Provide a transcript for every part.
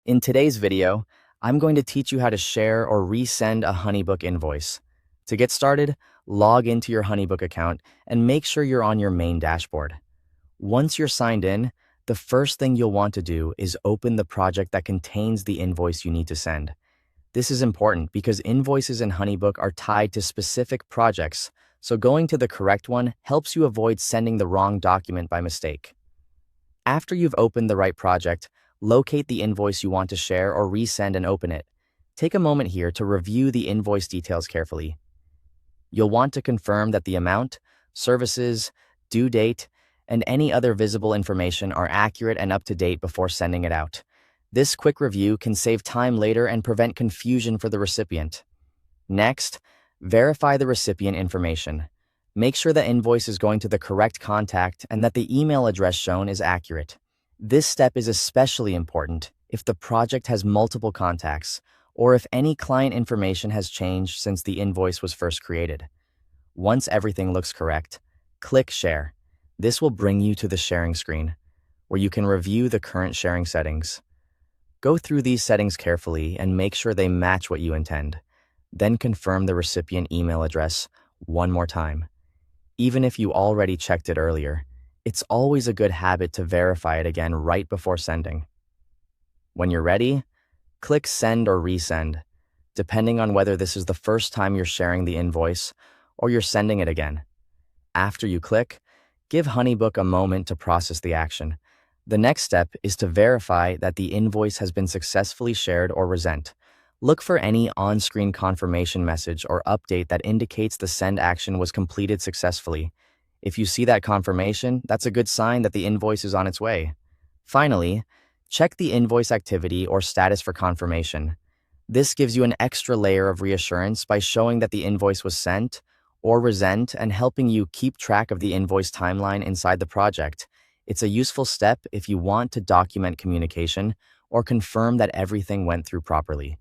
In today's video, I'm going to teach you how to share or resend a HoneyBook invoice. To get started, log into your HoneyBook account and make sure you're on your main dashboard. Once you're signed in, the first thing you'll want to do is open the project that contains the invoice you need to send. This is important because invoices in HoneyBook are tied to specific projects, so going to the correct one helps you avoid sending the wrong document by mistake. After you've opened the right project, locate the invoice you want to share or resend and open it. Take a moment here to review the invoice details carefully. You'll want to confirm that the amount, services, due date, and any other visible information are accurate and up to date before sending it out. This quick review can save time later and prevent confusion for the recipient. Next, verify the recipient information. Make sure the invoice is going to the correct contact and that the email address shown is accurate. This step is especially important if the project has multiple contacts or if any client information has changed since the invoice was first created. Once everything looks correct, click Share. This will bring you to the sharing screen, where you can review the current sharing settings. Go through these settings carefully and make sure they match what you intend. Then confirm the recipient email address one more time. Even if you already checked it earlier, it's always a good habit to verify it again right before sending. When you're ready, click Send or Resend, depending on whether this is the first time you're sharing the invoice or you're sending it again. After you click, give HoneyBook a moment to process the action. The next step is to verify that the invoice has been successfully shared or resent. Look for any on-screen confirmation message or update that indicates the send action was completed successfully. If you see that confirmation, that's a good sign that the invoice is on its way. Finally, check the invoice activity or status for confirmation. This gives you an extra layer of reassurance by showing that the invoice was sent or resent and helping you keep track of the invoice timeline inside the project. It's a useful step if you want to document communication or confirm that everything went through properly.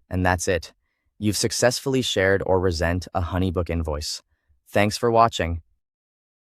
And that's it. You've successfully shared or resent a HoneyBook invoice. Thanks for watching.